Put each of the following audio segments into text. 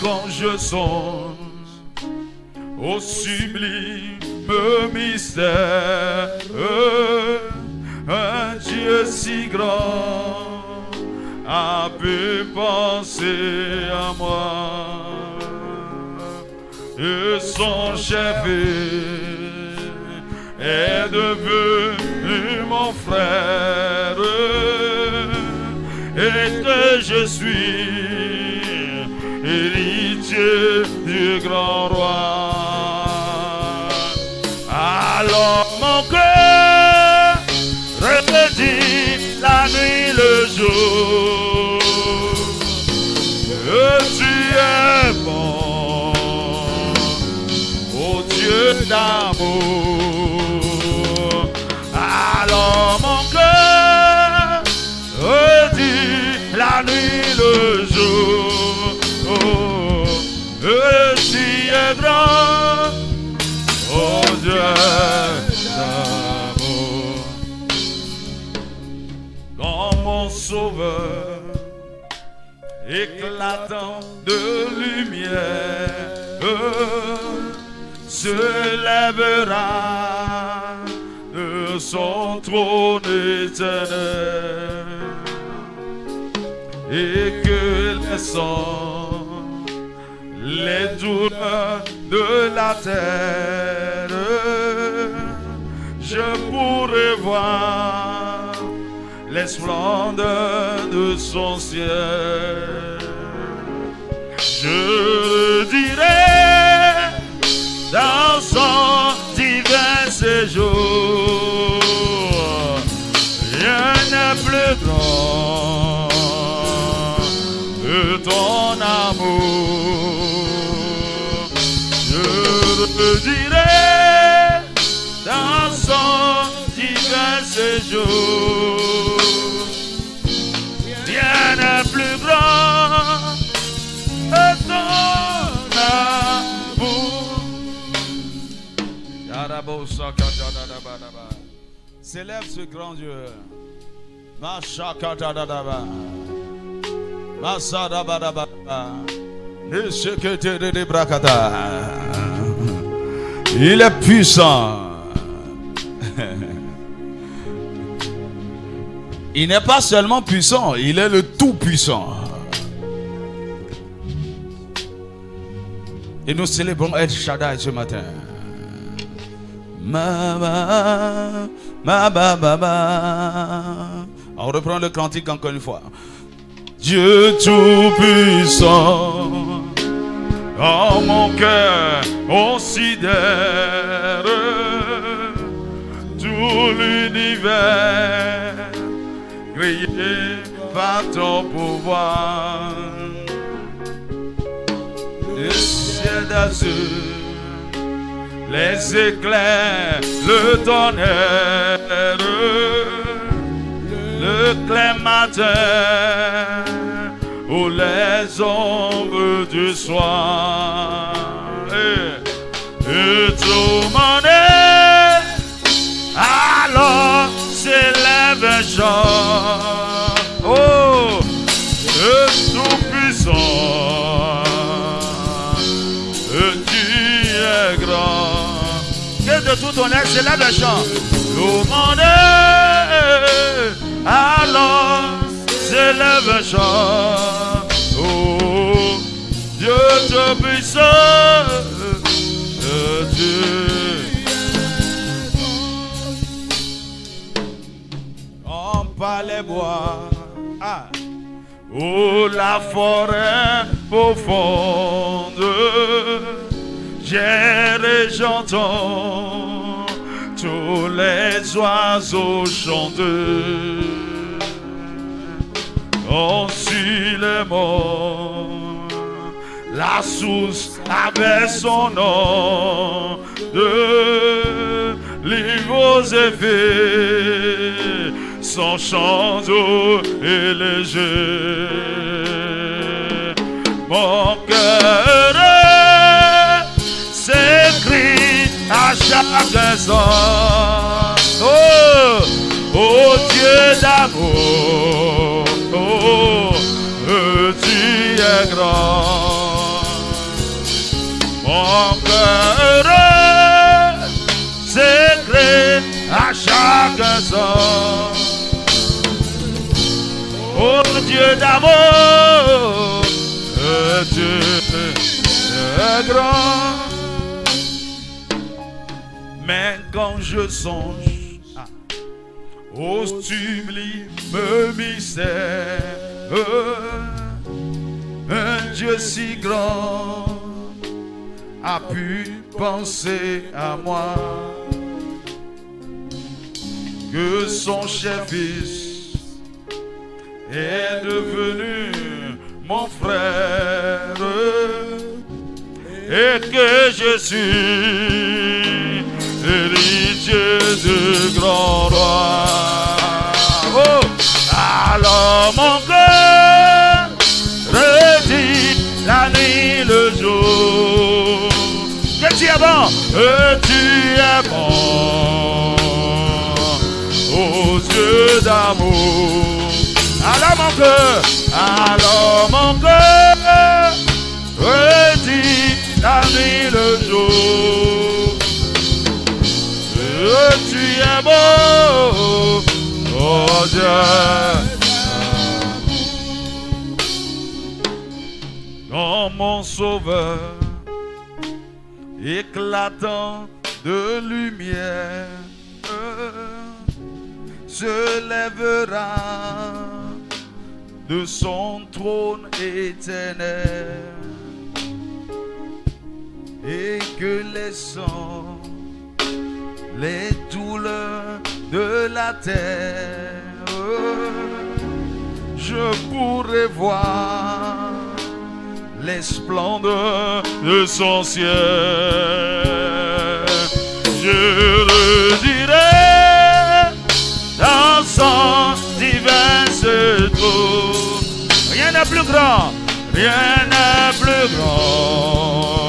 quand je songe au sublime mystère, un Dieu si grand a pu penser à moi, et son chef est devenu mon frère, et que je suis héritier du grand roi. Alors mon cœur redit la nuit le jour que tu es bon, ô Dieu d'amour. Alors mon cœur redit la nuit le jour, oh, que tu es grand, ô Dieu d'amour. Quand mon sauveur éclatant de lumière se lèvera de son trône éternel, et que les sangs, les douleurs de la terre, je pourrai voir les splendeurs de son ciel. Je dirai dans son divin séjour, rien n'est plus grand que ton amour. Je dirai dans son divin séjour, rien n'est plus grand que ton amour. Célèbre ce grand Dieu. Il est puissant. Il n'est pas seulement puissant, il est le tout-puissant. Et nous célébrons El Shaddai ce matin. On reprend le cantique encore une fois. Dieu tout-puissant, en mon cœur considère tout l'univers créé par ton pouvoir. Le ciel d'azur, les éclairs, le tonnerre, le clair matin ou les ombres du soir, et tout mon est, alors s'élève un chant, oh, le tout-puissant, tu es grand. Que de tout ton être s'élève un chant. Tout mon est, alors s'élève un chant. Oh, Dieu tout-puissant, Dieu. On par les bois, oh, la forêt profonde, j'entends tous les oiseaux chanter. On suit les monts, la source avait son nom, de livres effets, son chant doux et léger. Mon cœur s'écrie à chaque instant, oh, oh Dieu d'amour, oh, tu es grand. mon cœur heureux s'écrit à chaque instant. Oh Dieu d'amour, Dieu est grand. Mais quand je songe au sublime mystère, un Dieu si grand a pu penser à moi, que son cher fils est devenu mon frère, et que je suis héritier du grand roi. Oh, alors mon cœur redit la nuit, le jour, que tu es bon, que tu es bon, aux yeux d'amour. Alors mon cœur redit la nuit, le jour, que tu es beau, oh Dieu. Dans mon sauveur éclatant de lumière se lèvera de son trône éternel, et que les sangs, les douleurs de la terre, je pourrai voir les splendeurs de son ciel. Je redirai dans son divin secours. Rien n'est plus grand, rien n'est plus grand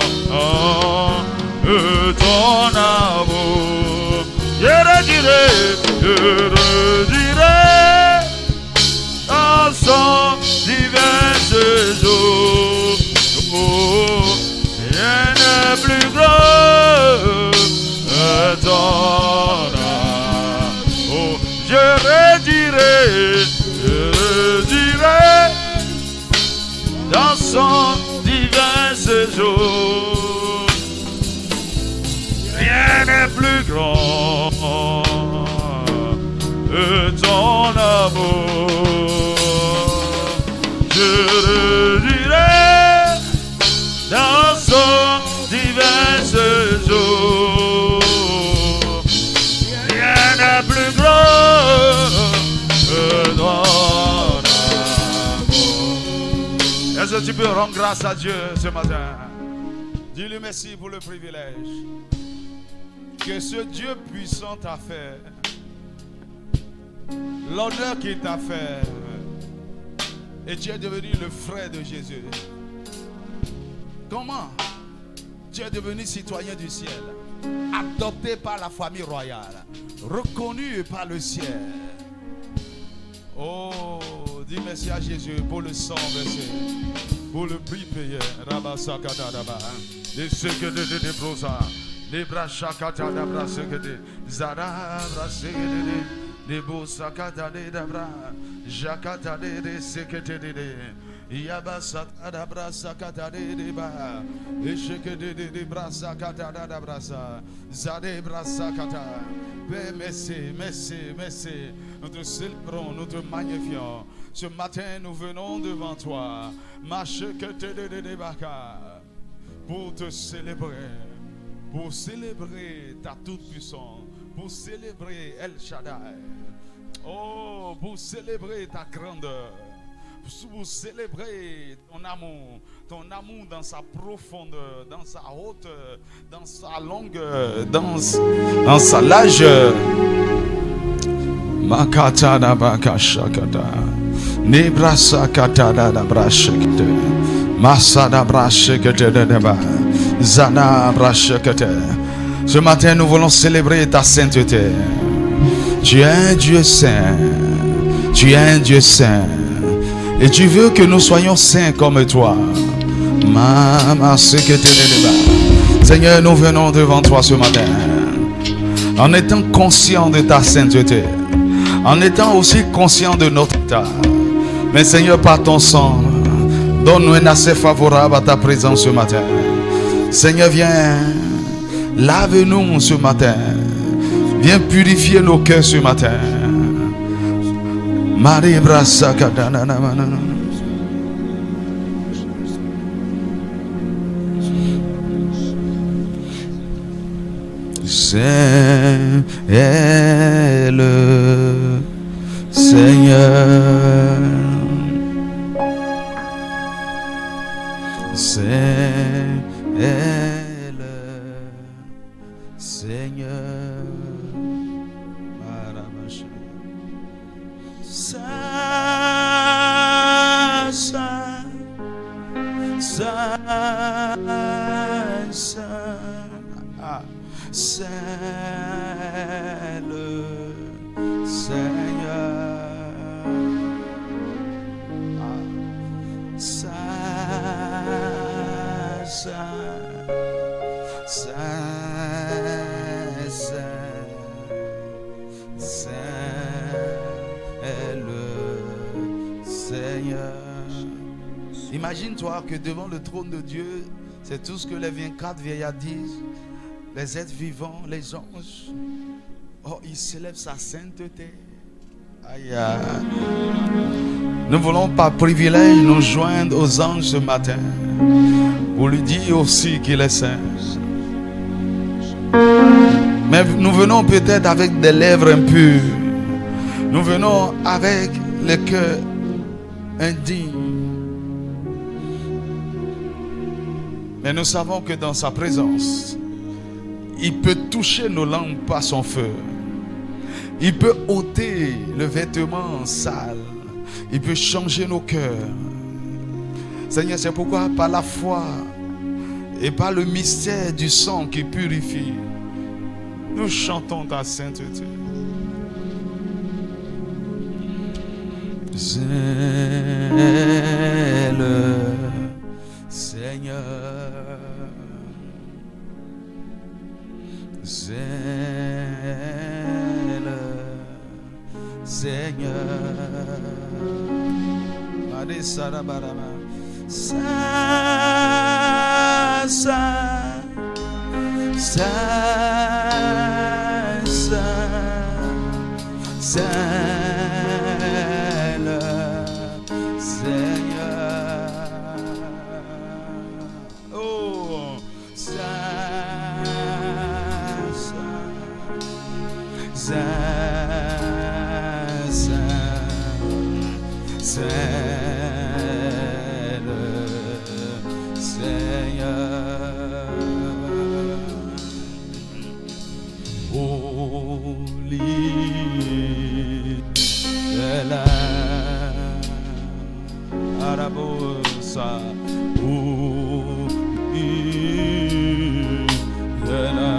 que ton amour. Je redirai dans son divin séjour. Oh, rien n'est plus grand que ton amour. Je redirai dans son divin séjour. Rien n'est plus grand que ton amour. Je redirai dans son divin séjour. Rien n'est plus grand que ton amour. Est-ce que tu peux rendre grâce à Dieu ce matin? Dis-lui merci pour le privilège que ce Dieu puissant t'a fait, l'honneur qu'il t'a fait, et tu es devenu le frère de Jésus. Comment? Tu es devenu citoyen du ciel, adopté par la famille royale, reconnu par le ciel. Oh, dis merci à Jésus pour le sang versé, pour le prix payé. Rabasakadadaba, les secrets de brosa, les bras chakatadabra secrets, Zadabra secrets, les beaux sakatadabra, Jakatade secrets, Yabasatadabra sakatadeba, et secrets de brasa katadabrasa, Zadebra sakata. Merci, merci, merci. Nous te célébrons, nous te magnifions. Ce matin, nous venons devant toi, pour te célébrer, pour célébrer ta toute-puissance, pour célébrer El Shaddai. Oh, pour célébrer ta grandeur, pour célébrer ton amour dans sa profondeur, dans sa hauteur, dans sa longueur, dans sa largeur. Makata da baka shakata, nebrasa kata da brashakete, masada brashakete da ba, zana brashakete. Ce matin, nous voulons célébrer ta sainteté. Tu es un Dieu saint, tu es un Dieu saint. Et tu veux que nous soyons saints comme toi. Mama sekete deba. Seigneur, nous venons devant toi ce matin, en étant conscients de ta sainteté, en étant aussi conscients de notre état. Mais Seigneur, par ton sang, donne-nous un accès favorable à ta présence ce matin. Seigneur, viens, lave-nous ce matin. Viens purifier nos cœurs ce matin. Marie Brassa Kadana. C'est le Seigneur. C'est le Seigneur. Saint, Saint, Saint, c'est le Seigneur. Saint, le Seigneur. Imagine-toi que devant le trône de Dieu, c'est tout ce que les 24 vieillards disent, les êtres vivants, les anges. Oh, il s'élève sa sainteté. Aïe, aïe. Nous voulons par privilège nous joindre aux anges ce matin pour lui dire aussi qu'il est saint. Mais nous venons peut-être avec des lèvres impures. Nous venons avec le cœur indigne. Mais nous savons que dans sa présence, il peut toucher nos langues par son feu. Il peut ôter le vêtement sale. Il peut changer nos cœurs. Seigneur, c'est pourquoi par la foi et par le mystère du sang qui purifie, nous chantons ta sainteté. C'est le Seigneur. C'est le Seigneur. Saint, Saint, Saint, Saint, Saint le Seigneur. Oh, Saint, Saint, Saint, le Seigneur. Holy est la Arabosa. Holy est la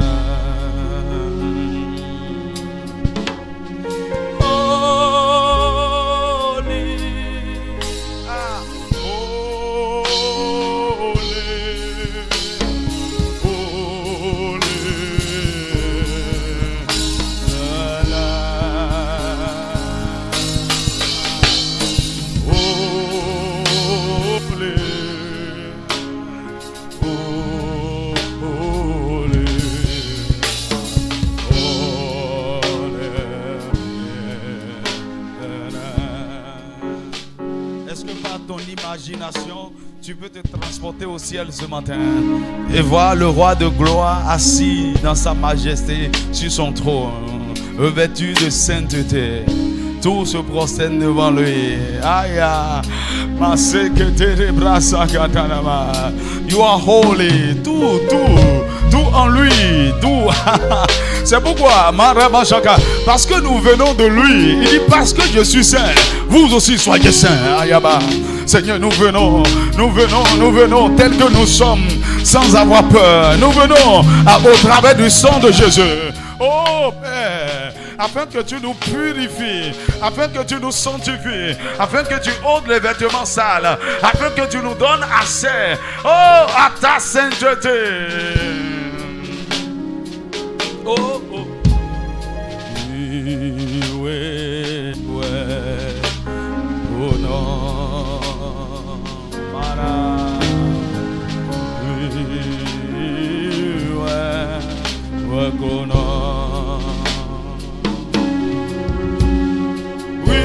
tu peux te transporter au ciel ce matin et voir le roi de gloire assis dans sa majesté sur son trône, revêtu de sainteté. Tout se prosterne devant lui. Aïe, you are holy. Tout en lui. Tout. C'est pourquoi, parce que nous venons de lui. Il dit parce que je suis saint, vous aussi soyez saints. Ayaba. Seigneur, nous venons tels que nous sommes, sans avoir peur. Nous venons au travers du sang de Jésus. Oh Père, afin que tu nous purifies, afin que tu nous sanctifies, afin que tu ôtes les vêtements sales, afin que tu nous donnes accès, oh, à ta sainteté. oh, oh. Oui, oh non, Mara. Oui, oh non. Oui,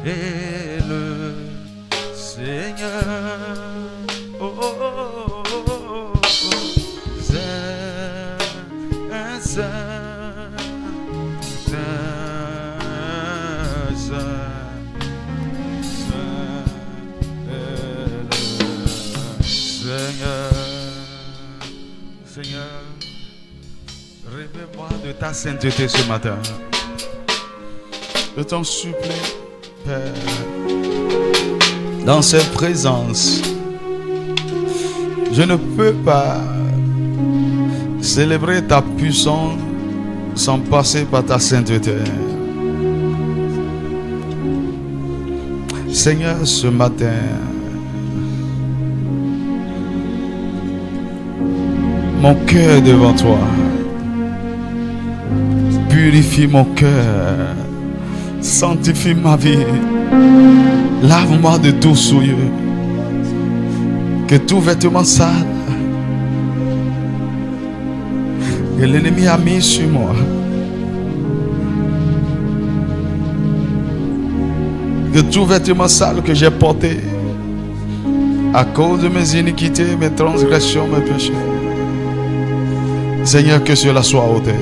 est le Seigneur. Oh, oh, oh, oh, oh. Saint, Saint, Saint, Saint est le Seigneur. Seigneur, révèle-moi de ta sainteté ce matin. Je t'en supplie, Père, dans cette présence, je ne peux pas célébrer ta puissance sans passer par ta sainteté. Seigneur, ce matin, mon cœur devant toi, purifie mon cœur, sanctifie ma vie, lave-moi de tout souillure, que tout vêtement sale que l'ennemi a mis sur moi, que tout vêtement sale que j'ai porté à cause de mes iniquités, mes transgressions, mes péchés, Seigneur, que cela soit ôté.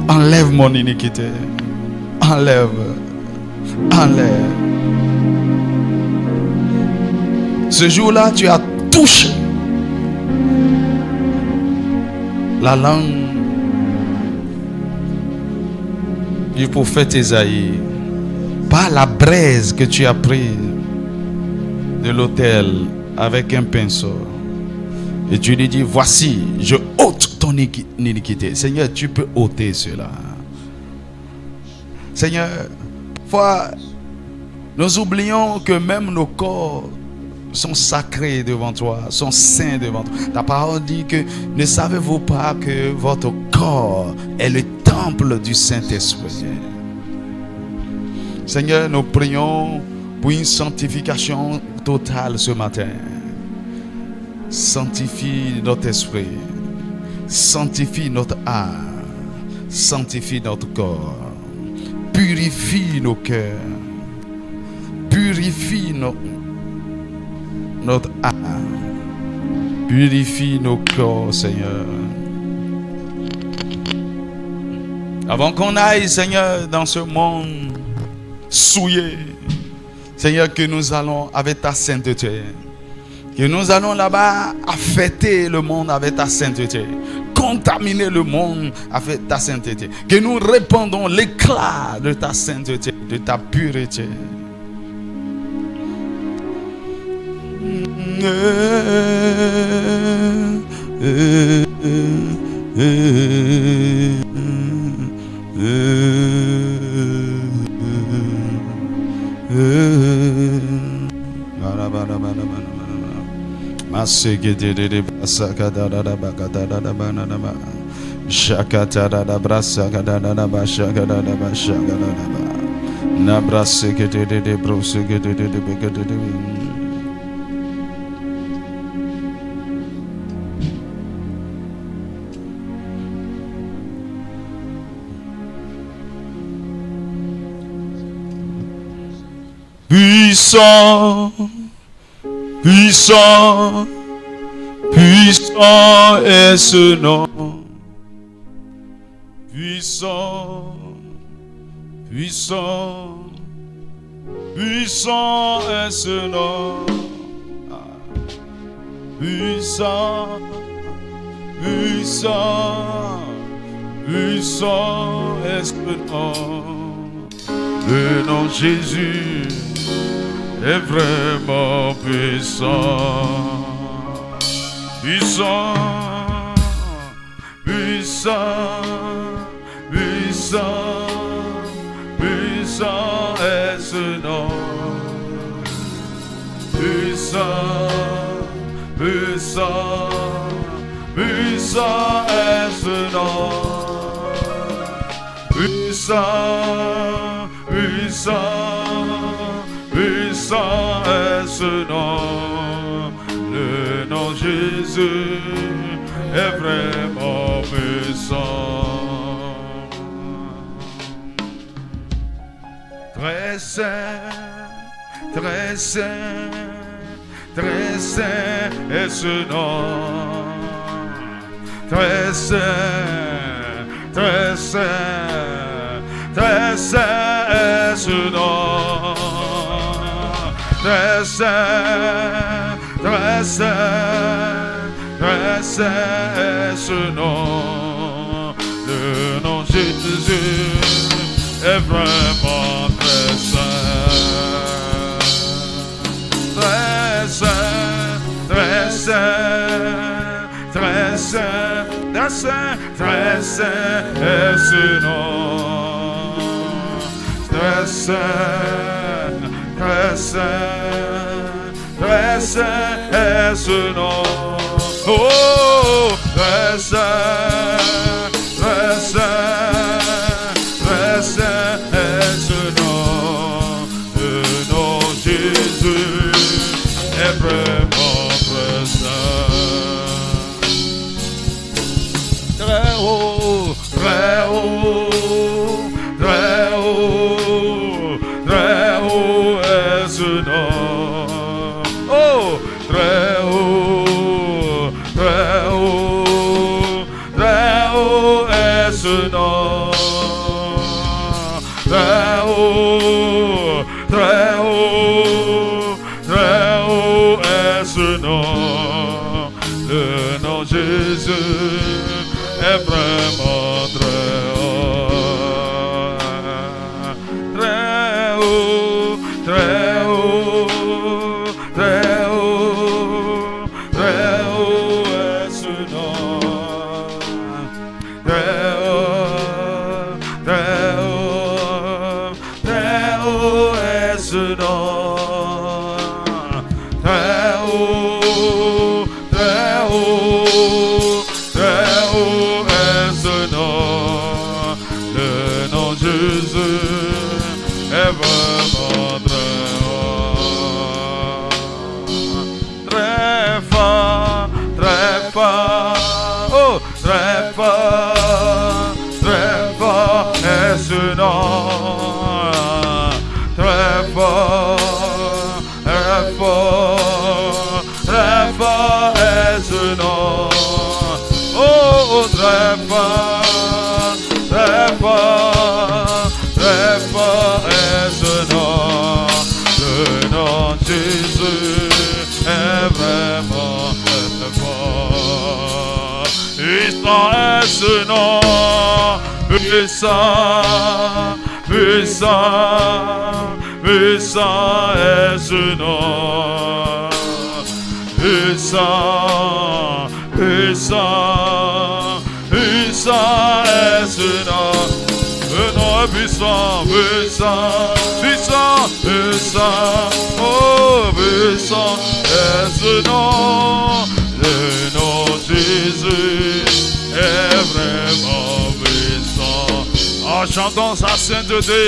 Enlève mon iniquité. Enlève. Enlève. Ce jour-là, tu as touché la langue du prophète Isaïe par la braise que tu as prise de l'autel avec un pinceau. Et tu lui dis, voici, je ôte ton iniquité. Seigneur, tu peux ôter cela. Seigneur, fois, nous oublions que même nos corps sont sacrés devant toi, sont saints devant toi. Ta parole dit que ne savez-vous pas que votre corps est le temple du Saint-Esprit. Seigneur, nous prions pour une sanctification totale ce matin. Sanctifie notre esprit, sanctifie notre âme, sanctifie notre corps, purifie nos cœurs, purifie notre âme, purifie nos corps, Seigneur. Avant qu'on aille, Seigneur, dans ce monde souillé, Seigneur, que nous allons avec ta sainteté, que nous allons là-bas affecter le monde avec ta sainteté, contaminer le monde avec ta sainteté, que nous répandons l'éclat de ta sainteté, de ta pureté. Puissant, puissant, puissant est ce nom. Puissant, puissant, puissant est ce nom. Puissant, puissant, puissant est ce nom. Le nom de Jésus est vraiment puissant. Puissant, puissant, puissant, puissant est ce nom. Puissant, puissant, puissant est ce nom. Puissant, puissant, puissant est ce nom. Le nom de Jésus est vraiment puissant. Très saint, très saint, très saint est ce nom. Très saint, très saint, très saint est ce nom. Très saint, très saint, très saint est ce nom. Le nom de Jésus est vraiment très saint. Très saint, très saint, très saint, très saint, très saint est ce nom. Très saint, très saint, très saint est ce nom. Oh, très saint, très saint, très saint est ce nom. Le nom de Jésus est vraiment très saint. Très haut, très haut, très haut, très haut est ce nom. Oh, très haut, très haut, très haut est ce nom. Très haut, très haut, très haut est ce nom. Le nom de Jésus est vraiment très haut. Très haut, très haut, très haut, très haut est ce nom. Très haut, très haut, très haut est ce nom. Très haut, très haut, très haut est ce fort est ce nom. Oh, très fort, très fort, très fort est ce nom. Le nom de Jésus est vraiment très fort. Puissant est ce nom, puissant, puissant, puissant est ce nom. Puissant, puissant, puissant est ce nom. Le nom est puissant, puissant, puissant, puissant. Oh, puissant est ce nom. Le nom de Jésus est vraiment puissant. En chantant sa sainteté,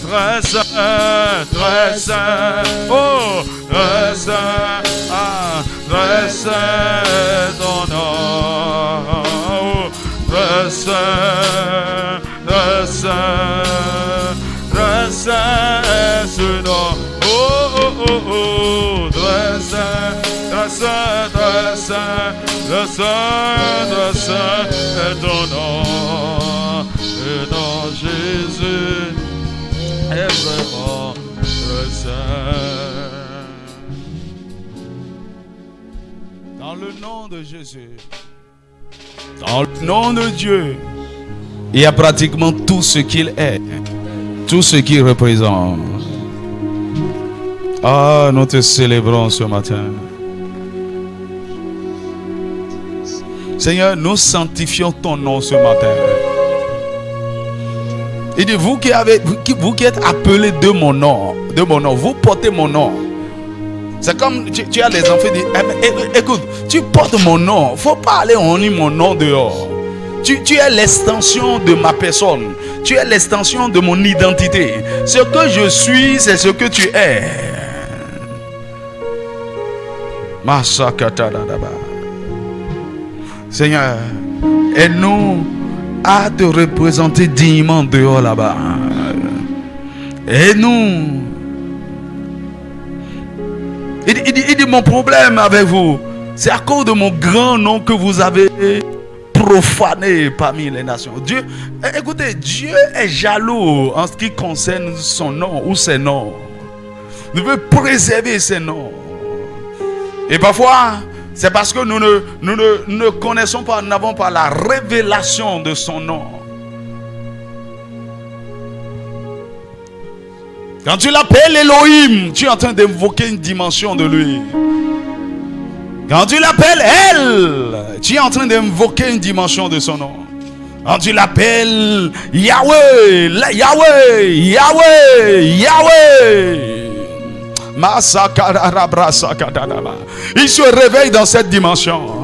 très saint, très saint. Oh, très saint, ah, très saint est ton nom. Oh, très saint, très saint, très saint est ce nom. Oh, oh, oh, oh, très saint, très saint, très saint, très saint, très saint est ton nom. Le nom de Jésus est vraiment très saint. Dans le nom de Jésus, dans le nom de Dieu, il y a pratiquement tout ce qu'il est, tout ce qu'il représente. Ah, nous te célébrons ce matin. Seigneur, nous sanctifions ton nom ce matin. Il dit, vous qui êtes appelés de mon nom, vous portez mon nom. C'est comme tu as les enfants, écoute, tu portes mon nom, faut pas aller en mon nom dehors. Tu es l'extension de ma personne, tu es l'extension de mon identité. Ce que je suis, c'est ce que tu es. Seigneur, aide-nous à te représenter dignement dehors là-bas. Aide-nous. Il dit, mon problème avec vous, c'est à cause de mon grand nom que vous avez profané parmi les nations. Dieu, écoutez, Dieu est jaloux en ce qui concerne son nom ou ses noms. Il veut préserver ses noms. Et parfois, c'est parce que nous ne connaissons pas, nous n'avons pas la révélation de son nom. Quand tu l'appelles Elohim, tu es en train d'invoquer une dimension de lui. Quand tu l'appelles El, tu es en train d'invoquer une dimension de son nom. Quand tu l'appelles Yahweh, Yahweh, Yahweh, Yahweh. Il se réveille dans cette dimension.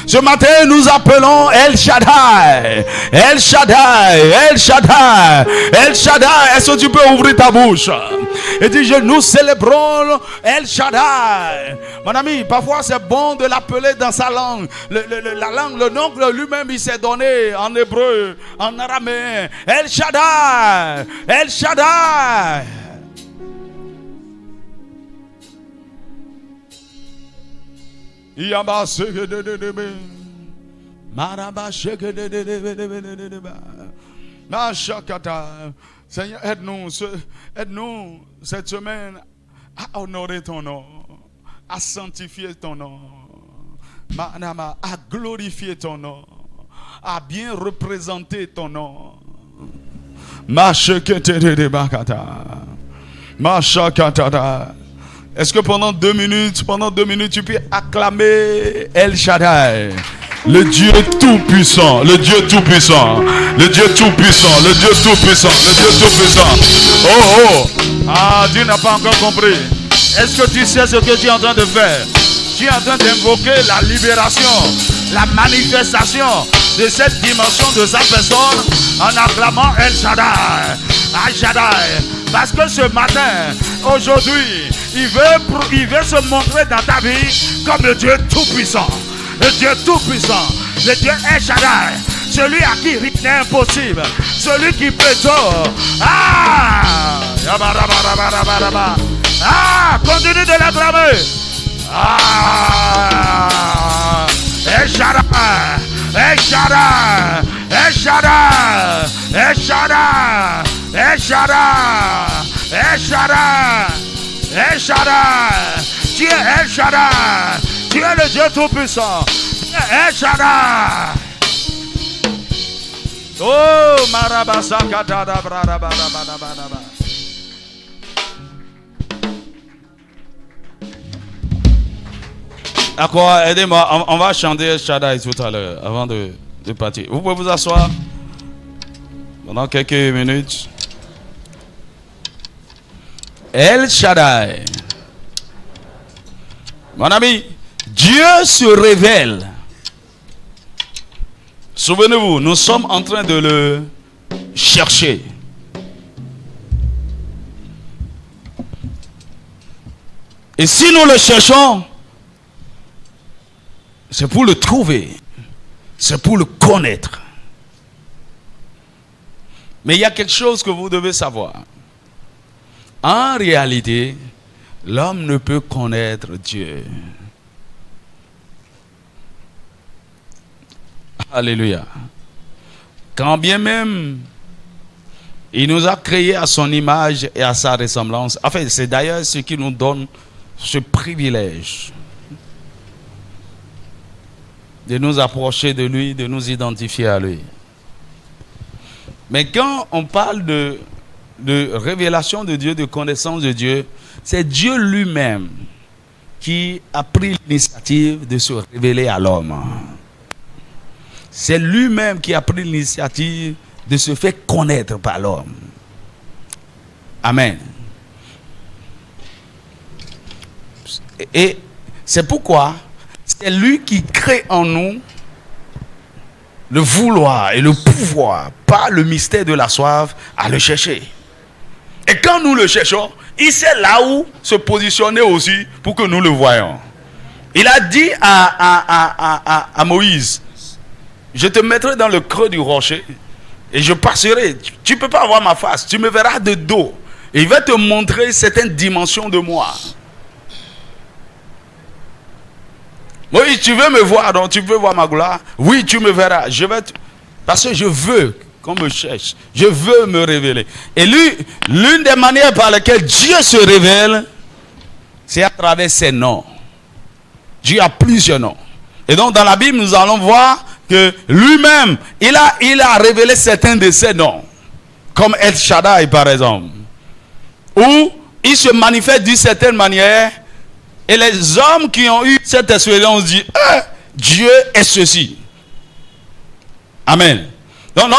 Ce matin, nous appelons El Shaddai. El Shaddai, El Shaddai, El Shaddai. Est-ce que tu peux ouvrir ta bouche et dire, nous célébrons El Shaddai. Mon ami, parfois c'est bon de l'appeler dans sa langue. La langue, le nom que lui-même il s'est donné en hébreu, en araméen. El Shaddai, El Shaddai. Seigneur, aide-nous cette semaine à honorer ton nom, à sanctifier ton nom, à glorifier ton nom, à bien représenter ton nom. Est-ce que pendant 2 minutes, tu peux acclamer El Shaddai, le Dieu tout-puissant, le Dieu tout-puissant, le Dieu tout-puissant, le Dieu tout-puissant, le Dieu tout-puissant. Oh, oh, ah, Dieu n'a pas encore compris. Est-ce que tu sais ce que tu es en train de faire? Tu es en train d'invoquer la libération, la manifestation de cette dimension de sa personne en acclamant El Shaddai, El Shaddai. Parce que ce matin, aujourd'hui, il veut se montrer dans ta vie comme le Dieu tout-puissant. Le Dieu tout-puissant. Le Dieu El Shaddai. Celui à qui rien n'est impossible. Celui qui peut tout. Ah! Ah! Continue de l'acclamer. Ah! El Shaddai! El Shaddai! El Shaddai! El Shaddai! El Shaddai! El Shaddai! El Shaddai! Tu es El Shaddai! Tu es le Dieu Tout-Puissant! Tu es El Shaddai! Oh, Marabasakata, Bradabarabarabaraba. D'accord, aidez-moi, on va chanter El Shaddai tout à l'heure, avant de partir. Vous pouvez vous asseoir pendant quelques minutes. El Shaddai. Mon ami, Dieu se révèle. Souvenez-vous, nous sommes en train de le chercher. Et si nous le cherchons, c'est pour le trouver. C'est pour le connaître. Mais il y a quelque chose que vous devez savoir. En réalité, l'homme ne peut connaître Dieu. Alléluia. Quand bien même il nous a créés à son image et à sa ressemblance. En fait, c'est d'ailleurs ce qui nous donne ce privilège de nous approcher de lui, de nous identifier à lui. Mais quand on parle de révélation de Dieu, de connaissance de Dieu, c'est Dieu lui-même qui a pris l'initiative de se révéler à l'homme. C'est lui-même qui a pris l'initiative de se faire connaître par l'homme. Amen. Et c'est pourquoi c'est lui qui crée en nous le vouloir et le pouvoir, par le mystère de la soif, à le chercher. Et quand nous le cherchons, il sait là où se positionner aussi pour que nous le voyions. Il a dit à Moïse, je te mettrai dans le creux du rocher et je passerai. Tu ne peux pas voir ma face, tu me verras de dos. Et il va te montrer certaines dimensions de moi. Oui, tu veux me voir, donc tu veux voir ma gloire. Oui, tu me verras. Parce que je veux qu'on me cherche. Je veux me révéler. Et l'une des manières par lesquelles Dieu se révèle, c'est à travers ses noms. Dieu a plusieurs noms. Et donc dans la Bible, nous allons voir que lui-même, il a révélé certains de ses noms. Comme El Shaddai, par exemple. Où il se manifeste d'une certaine manière. Et les hommes qui ont eu cette expérience disent, Dieu est ceci. Amen. Donc,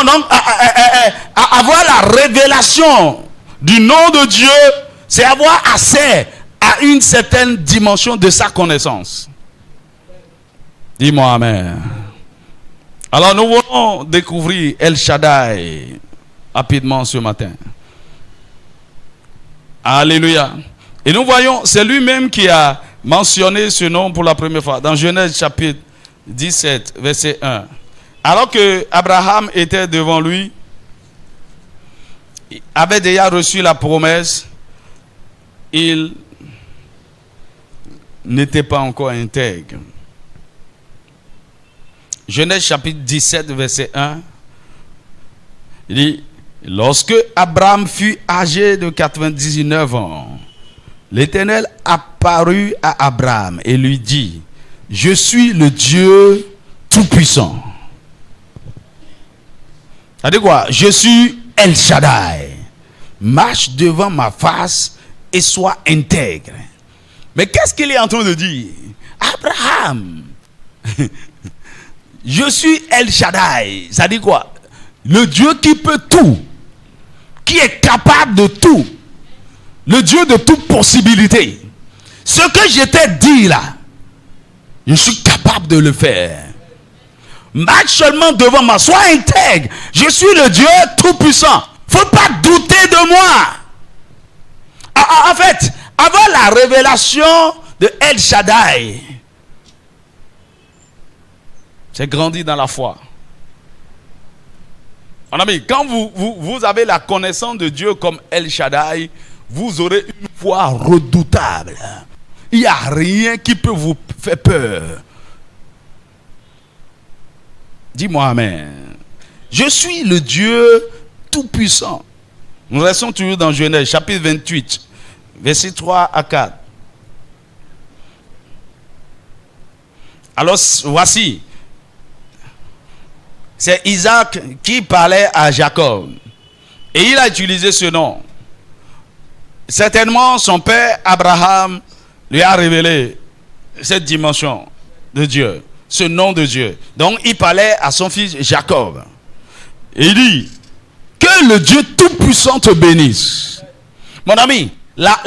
avoir la révélation du nom de Dieu, c'est avoir accès à une certaine dimension de sa connaissance. Dis-moi Amen. Alors nous voulons découvrir El Shaddai rapidement ce matin. Alléluia. Et nous voyons, c'est lui-même qui a mentionné ce nom pour la première fois. Dans Genèse chapitre 17, verset 1. Alors que Abraham était devant lui, il avait déjà reçu la promesse, il n'était pas encore intègre. Genèse chapitre 17, verset 1. Il dit, lorsque Abraham fut âgé de 99 ans, l'Éternel apparut à Abraham et lui dit, je suis le Dieu Tout-Puissant. Ça dit quoi? Je suis El Shaddai. Marche devant ma face et sois intègre. Mais qu'est-ce qu'il est en train de dire? Abraham, je suis El Shaddai. Ça dit quoi? Le Dieu qui peut tout, qui est capable de tout. Le Dieu de toute possibilité. Ce que je t'ai dit là, je suis capable de le faire. Marche seulement devant moi, sois intègre. Je suis le Dieu Tout-Puissant. Faut pas douter de moi. En fait, avant la révélation de El Shaddai, c'est grandi dans la foi. Mon ami, quand vous avez la connaissance de Dieu comme El Shaddai, vous aurez une foi redoutable. Il n'y a rien qui peut vous faire peur. Dis-moi amen. Je suis le Dieu tout-puissant. Nous restons toujours dans Genèse, chapitre 28, versets 3 à 4. Alors, voici. C'est Isaac qui parlait à Jacob. Et il a utilisé ce nom. Certainement, son père Abraham lui a révélé cette dimension de Dieu, ce nom de Dieu. Donc, il parlait à son fils Jacob. Et il dit, que le Dieu Tout-Puissant te bénisse. Mon ami, la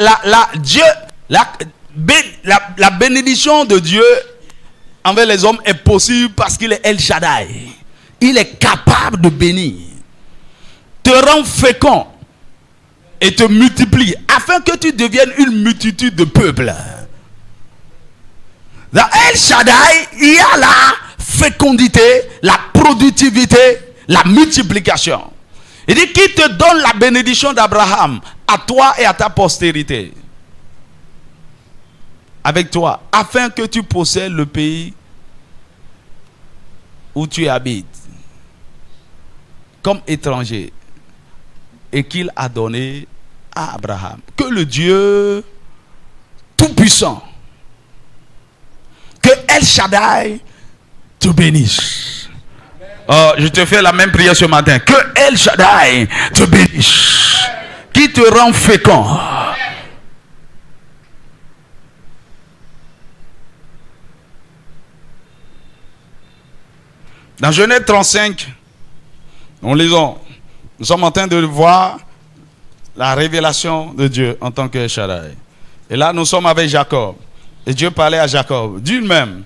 bénédiction de Dieu envers les hommes est possible parce qu'il est El Shaddai. Il est capable de bénir, te rend fécond et te multiplie afin que tu deviennes une multitude de peuples. Dans El Shaddai, il y a la fécondité, la productivité, la multiplication. Il dit qu'il te donne la bénédiction d'Abraham à toi et à ta postérité. Avec toi, afin que tu possèdes le pays où tu habites comme étranger et qu'il a donné à Abraham. Que le Dieu Tout-Puissant, que El Shaddai te bénisse. Oh, je te fais la même prière ce matin. Que El Shaddai te bénisse, qui te rend fécond. Dans Genèse 35, nous lisons, nous sommes en train de voir la révélation de Dieu en tant que El Shaddai. Et là, nous sommes avec Jacob. Et Dieu parlait à Jacob. Dieu même.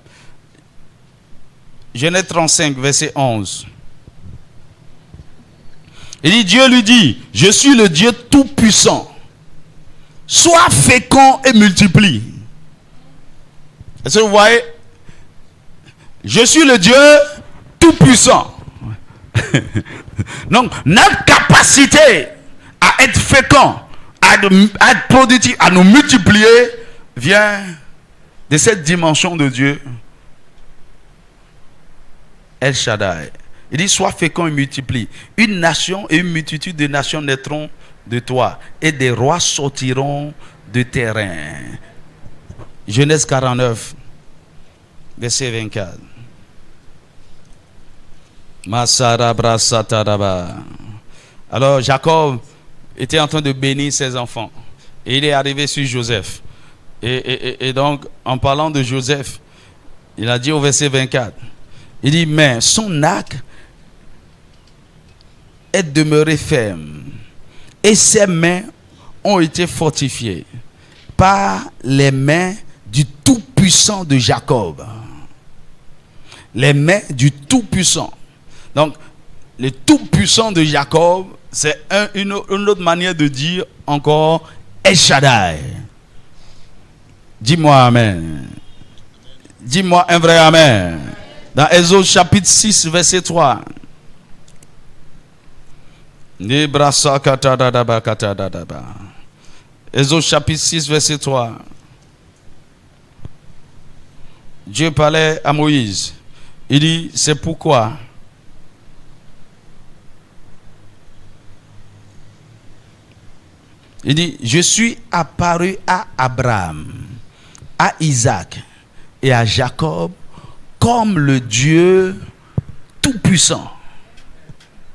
Genèse 35, verset 11. Il dit, Dieu lui dit, je suis le Dieu tout-puissant. Sois fécond et multiplie. Est-ce que vous voyez? Je suis le Dieu tout-puissant. Donc, notre capacité à être fécond, à être productif, à nous multiplier, vient de cette dimension de Dieu. El Shaddai. Il dit, sois fécond et multiplie. Une nation et une multitude de nations naîtront de toi, et des rois sortiront de tes reins. Genèse 49, verset 24. Alors Jacob était en train de bénir ses enfants. Et il est arrivé sur Joseph. Et donc, en parlant de Joseph, il a dit au verset 24, il dit, mais son arc est demeuré ferme, et ses mains ont été fortifiées par les mains du Tout-Puissant de Jacob. Les mains du Tout-Puissant. Donc, le Tout-Puissant de Jacob, c'est une autre manière de dire encore El Shaddai. Dis-moi Amen. Dis-moi un vrai Amen. Dans Exode chapitre 6, verset 3. Exode chapitre 6, verset 3. Dieu parlait à Moïse. Il dit, c'est pourquoi il dit, je suis apparu à Abraham, à Isaac et à Jacob comme le Dieu tout-puissant.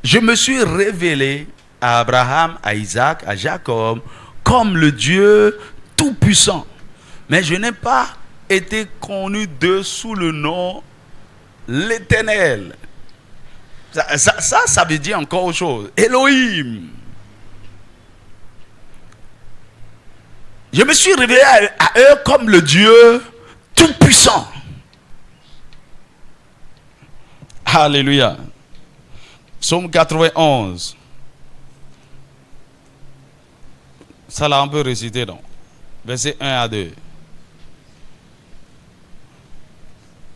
Je me suis révélé à Abraham, à Isaac, à Jacob comme le Dieu tout-puissant. Mais je n'ai pas été connu d'eux sous le nom l'Éternel. Ça veut dire encore autre chose. Elohim. Je me suis révélé à eux comme le Dieu tout-puissant. Alléluia. Psaume 91. Ça là, on peut réciter donc. Verset 1 à 2.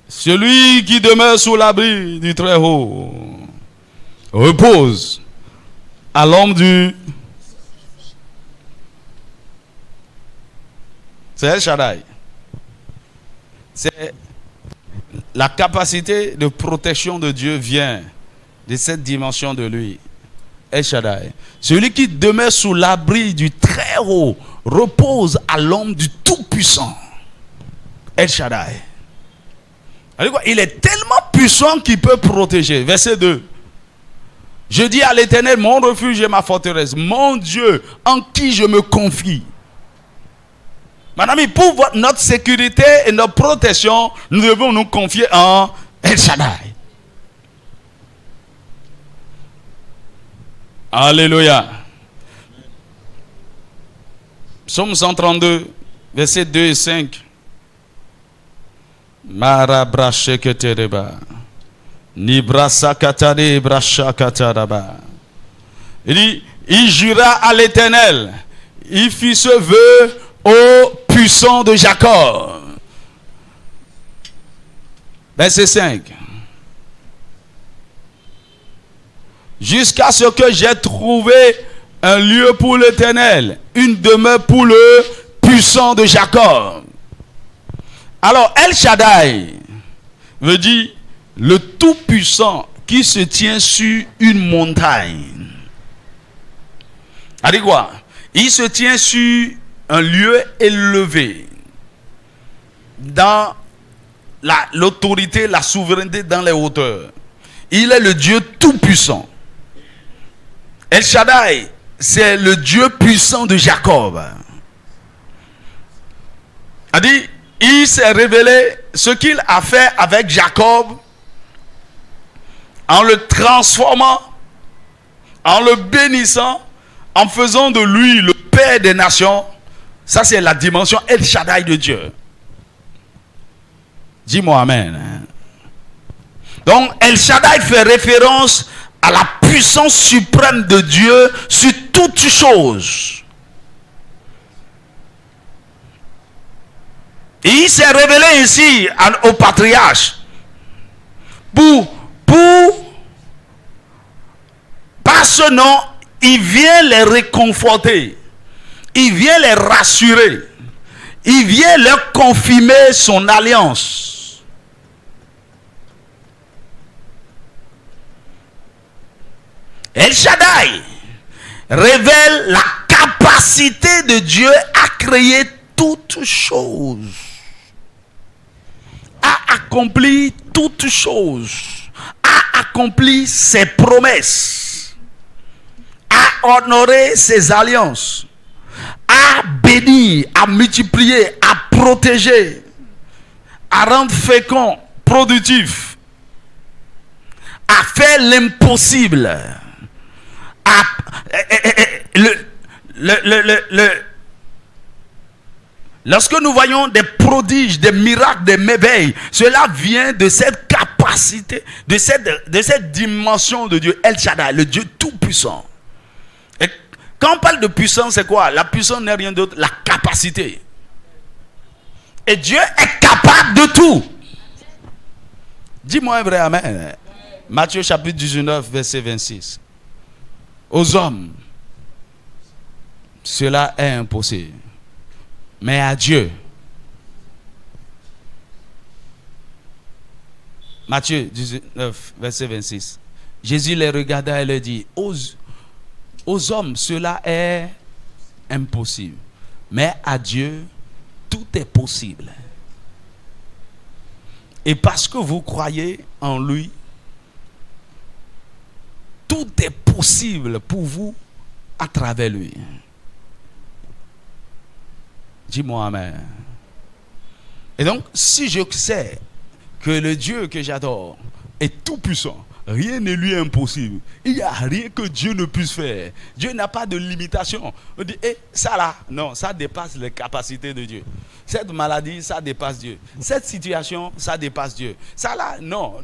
Celui qui demeure sous l'abri du Très-Haut repose à l'ombre du... C'est El Shaddai. C'est la capacité de protection de Dieu vient de cette dimension de lui. El Shaddai. Celui qui demeure sous l'abri du Très-Haut repose à l'ombre du Tout-Puissant. El Shaddai. Il est tellement puissant qu'il peut protéger. Verset 2. Je dis à l'Éternel, mon refuge et ma forteresse, mon Dieu en qui je me confie. Mon ami, pour notre sécurité et notre protection, nous devons nous confier en El Shaddai. Alléluia. Psaume 132, versets 2 et 5. Marabrasheketereba. Nibrasakatare brashakataraba. Il dit, il jura à l'Éternel, il fit ce vœu au puissant de Jacob. Verset 5. Jusqu'à ce que j'ai trouvé un lieu pour l'Éternel, une demeure pour le puissant de Jacob. Alors, El Shaddai veut dire le tout-puissant qui se tient sur une montagne. C'est-à-dire quoi? Il se tient sur un lieu élevé, dans l'autorité, la souveraineté dans les hauteurs. Il est le Dieu tout-puissant. El Shaddai, c'est le Dieu puissant de Jacob. Il s'est révélé ce qu'il a fait avec Jacob en le transformant, en le bénissant, en faisant de lui le Père des nations. Ça, c'est la dimension El Shaddai de Dieu. Dis-moi Amen. Donc, El Shaddai fait référence à la puissance suprême de Dieu sur toutes choses. Et il s'est révélé ici au patriarche par ce nom, il vient les réconforter, il vient les rassurer, il vient leur confirmer son alliance. El Shaddai révèle la capacité de Dieu à créer toutes choses, à accomplir toutes choses, à accomplir ses promesses, à honorer ses alliances, à bénir, à multiplier, à protéger, à rendre fécond, productif, à faire l'impossible. Lorsque nous voyons des prodiges, des miracles, des merveilles, cela vient de cette capacité, de cette dimension de Dieu, El Shaddai, le Dieu tout-puissant. Et quand on parle de puissance, c'est quoi? La puissance n'est rien d'autre, la capacité. Et Dieu est capable de tout. Dis-moi un vrai amen. Matthieu chapitre 19, verset 26. Aux hommes, cela est impossible. Mais à Dieu. Matthieu 19, verset 26. Jésus les regarda et leur dit, aux hommes, cela est impossible. Mais à Dieu, tout est possible. Et parce que vous croyez en lui, tout est possible pour vous à travers lui. Dis-moi amen. Et donc, si je sais que le Dieu que j'adore est tout puissant, rien ne lui est impossible. Il n'y a rien que Dieu ne puisse faire. Dieu n'a pas de limitation. On dit, ça là, non, ça dépasse les capacités de Dieu. Cette maladie, ça dépasse Dieu. Cette situation, ça dépasse Dieu. Ça là, non.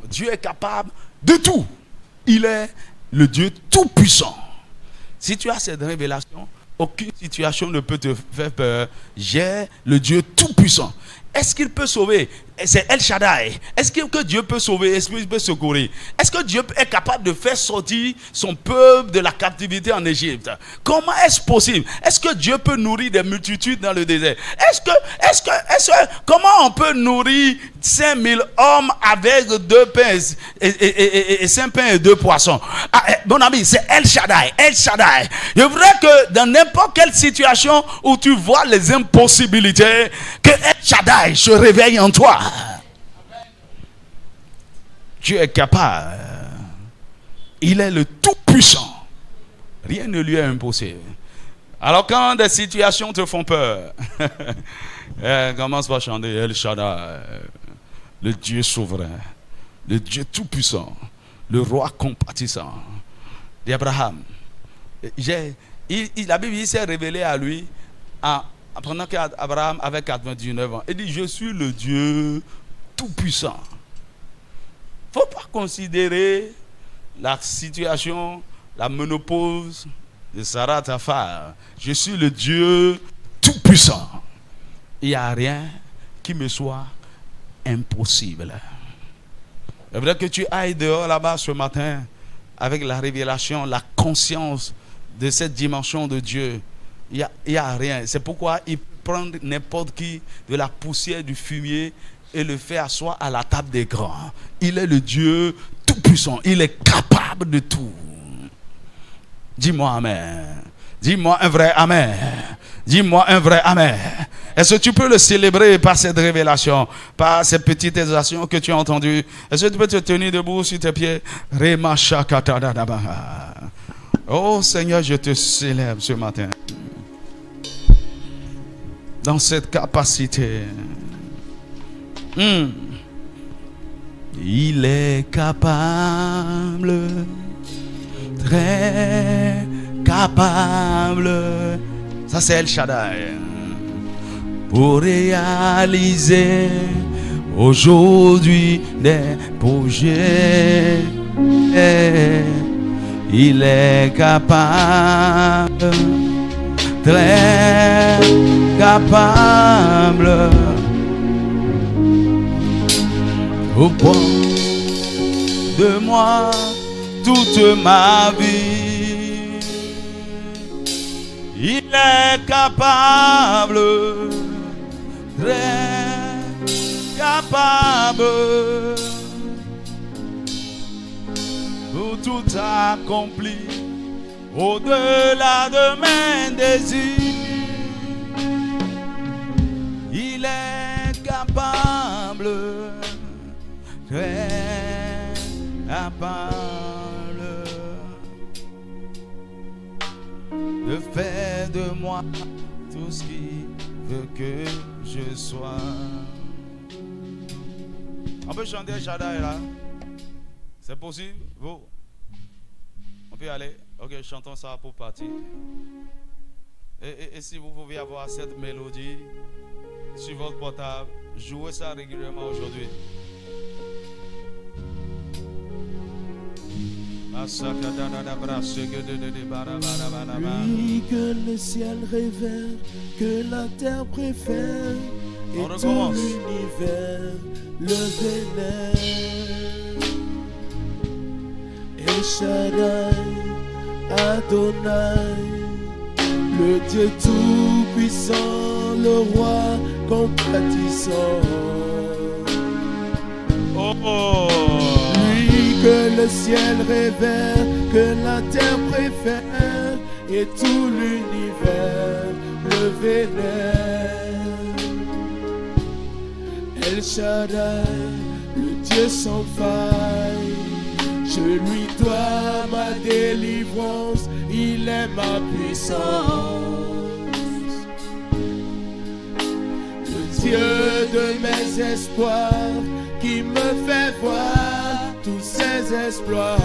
Dieu est capable de tout. Il est le Dieu tout puissant. Si tu as cette révélation, aucune situation ne peut te faire peur. J'ai le Dieu tout puissant. Est-ce qu'il peut sauver? c'est El Shaddai. Est-ce que Dieu peut sauver? Est-ce qu'il peut secourir? Est-ce que Dieu est capable de faire sortir son peuple de la captivité en Égypte? Comment est-ce possible? Est-ce que Dieu peut nourrir des multitudes dans le désert? Comment on peut nourrir 5000 hommes avec 2 pains et 5 pains et 2 poissons? Mon ami, c'est El Shaddai. El Shaddai. Je voudrais que dans n'importe quelle situation où tu vois les impossibilités, que El Shaddai se réveille en toi. Dieu est capable. Il est le tout-puissant. Rien ne lui est impossible. Alors quand des situations te font peur, commence par chanter El Shaddai, le Dieu souverain, le Dieu tout-puissant, le roi compatissant d'Abraham. La Bible s'est révélée à lui pendant qu'Abraham avait 99 ans. Il dit, je suis le Dieu tout-puissant. Il ne faut pas considérer la situation, la ménopause de Sarah, ta femme. Je suis le Dieu tout-puissant. Il n'y a rien qui me soit impossible. Il faudrait que tu ailles dehors là-bas ce matin avec la révélation, la conscience de cette dimension de Dieu. Il n'y a rien. C'est pourquoi il peut prendre n'importe qui de la poussière du fumier et le faire asseoir à la table des grands. Il est le Dieu tout-puissant. Il est capable de tout. Dis-moi Amen. Dis-moi un vrai Amen. Dis-moi un vrai Amen. Est-ce que tu peux le célébrer par cette révélation, par cette petite exhortation que tu as entendue? Est-ce que tu peux te tenir debout sur tes pieds? Oh Seigneur, je te célèbre ce matin. Dans cette capacité. Il est capable, très capable. Ça c'est El Shaddai. Pour réaliser aujourd'hui des projets. Il est capable, très capable. Au point de moi toute ma vie. Il est capable, très capable, pour tout accomplir au-delà de mes désirs. Il est capable, très capable de faire de moi tout ce qu'il veut que je sois. On peut chanter Shaddai là? C'est possible? Vous? On peut y aller? Ok, chantons ça pour partir. Et si vous pouvez avoir cette mélodie sur votre portable, jouez ça régulièrement aujourd'hui. Lui que le ciel révère, que la terre préfère, et tout l'univers le vénère. El Shaddai, Adonai, le Dieu tout-puissant, le roi compatissant. Lui que le ciel révère, que la terre préfère, et tout l'univers le vénère. El Shaddai, le Dieu sans faille, je lui dois ma délivrance, il est ma puissance. Le Dieu de mes espoirs, qui me fait voir tous ses exploits,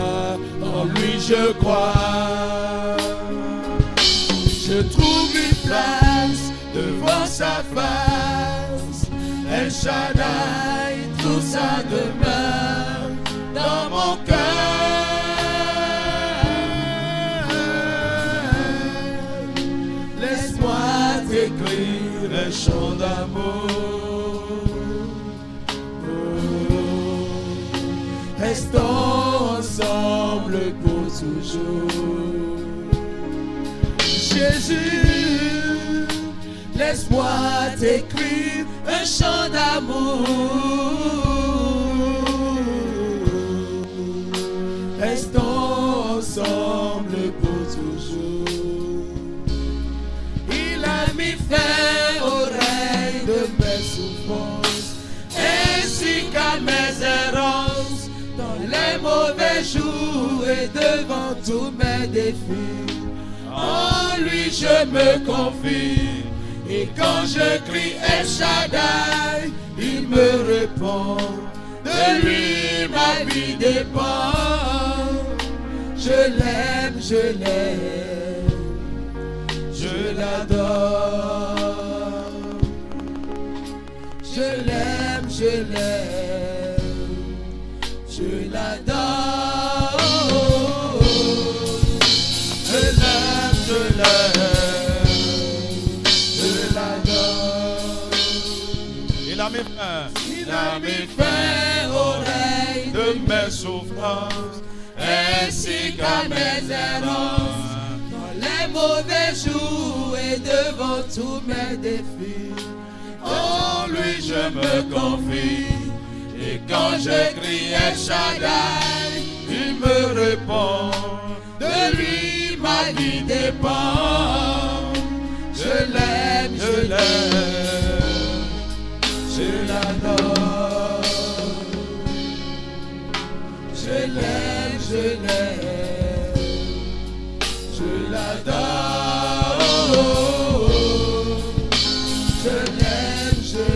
en lui je crois. Je trouve une place devant sa face, El Shaddai, tout ça demeure dans mon cœur. Laisse-moi t'écrire un chant d'amour restons ensemble pour toujours. Jésus, laisse-moi t'écrire un chant d'amour. Restons ensemble pour toujours. Il a mis fin aux règles de mes souffrances, ainsi qu'à mes errances, dans les mauvais jours et devant tous mes défis. En lui je me confie, et quand je crie El Shaddai, il me répond. De lui ma vie dépend. Je l'aime, je l'adore. Je l'aime, je l'adore. Je l'aime, je l'adore. Il a mis fin. Il a mis fin aux règnes De mes souffrances, ainsi qu'à mes errances, dans les mauvais jours et devant tous mes défis. En lui je me confie, et quand je crie El Shaddai, il me répond. De lui ma vie dépend. Je l'aime, je l'adore. Je l'aime, je l'adore. Je l'aime, je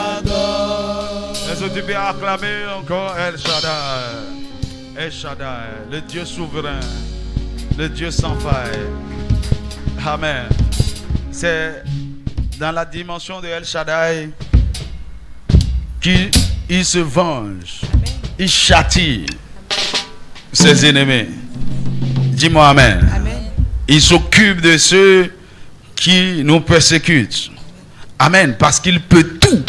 l'adore. est-ce que tu peux acclamer encore El Shaddai? El Shaddai, le Dieu souverain, le Dieu sans faille. Amen. C'est dans la dimension de El Shaddai qu'il se venge, il châtie ses ennemis. Dis-moi amen. Il s'occupe de ceux qui nous persécutent. Amen. Parce qu'il peut tout.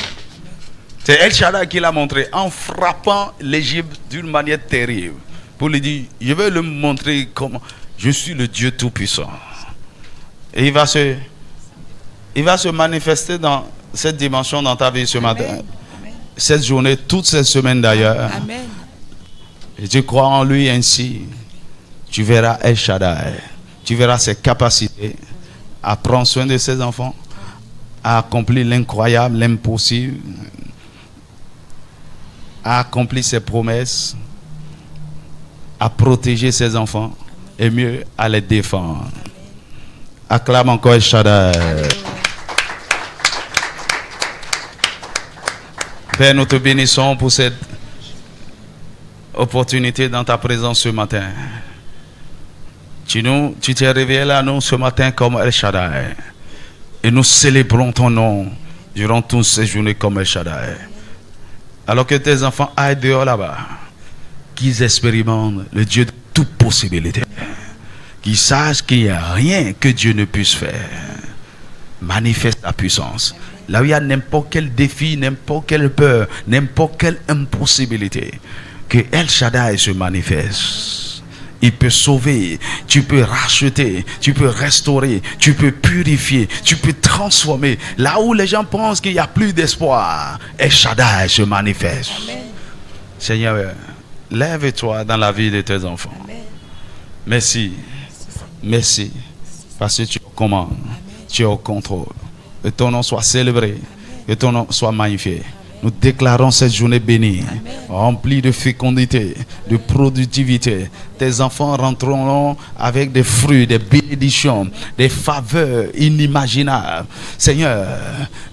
C'est El Shaddai qui l'a montré en frappant l'Égypte d'une manière terrible. Pour lui dire, je vais lui montrer comment je suis le Dieu Tout-Puissant. Et il va se manifester dans cette dimension dans ta vie ce matin. Amen. Cette journée, toute cette semaine d'ailleurs. Amen. Et tu crois en lui ainsi. Tu verras El Shaddai. Tu verras ses capacités à prendre soin de ses enfants, à accomplir l'incroyable, l'impossible, à accomplir ses promesses, à protéger ses enfants et mieux à les défendre. Acclame encore El Shaddai. Père, nous te bénissons pour cette opportunité dans ta présence ce matin. Tu t'es révélé à nous ce matin comme El Shaddai. Et nous célébrons ton nom durant toutes ces journées comme El Shaddai. Alors que tes enfants aillent dehors là-bas, qu'ils expérimentent le Dieu de toute possibilité. Qu'ils sachent qu'il n'y a rien que Dieu ne puisse faire. Manifeste ta puissance. Là où il y a n'importe quel défi, n'importe quelle peur, n'importe quelle impossibilité, que El Shaddai se manifeste. Il peut sauver, tu peux racheter, tu peux restaurer, tu peux purifier, tu peux transformer. Là où les gens pensent qu'il n'y a plus d'espoir, El Shaddai se manifeste. Amen. Seigneur, lève-toi dans la vie de tes enfants. Amen. Merci. Merci. Parce que tu commandes, tu es au contrôle. Que ton nom soit célébré, que ton nom soit magnifié. Nous déclarons cette journée bénie, remplie de fécondité, de productivité. Tes enfants rentreront avec des fruits, des bénédictions, des faveurs inimaginables. Seigneur,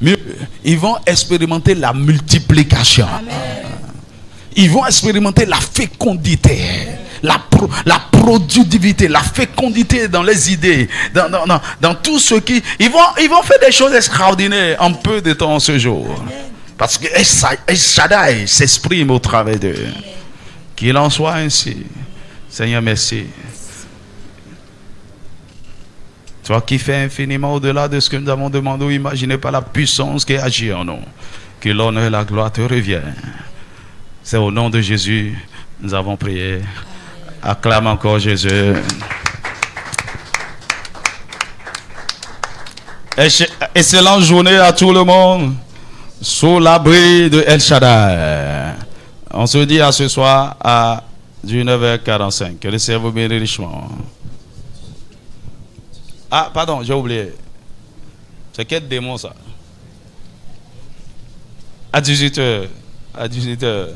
mieux, ils vont expérimenter la multiplication. Amen. Ils vont expérimenter la fécondité, la productivité, la fécondité dans les idées, dans tout ce qui... Ils vont faire des choses extraordinaires en peu de temps ce jour. Amen. Parce que El Shaddai s'exprime au travers d'eux. Qu'il en soit ainsi. Seigneur, merci. Toi qui fais infiniment au-delà de ce que nous avons demandé ou imaginé par la puissance qui agit en nous. que l'honneur et la gloire te reviennent. C'est au nom de Jésus, nous avons prié. Acclame encore Jésus. Excellente journée à tout le monde sous l'abri de El Shaddai. On se dit à ce soir à 19h45. Que le Seigneur vous bénisse richement. Ah, pardon, j'ai oublié. C'est quel démon ça? À 18h. À 18h.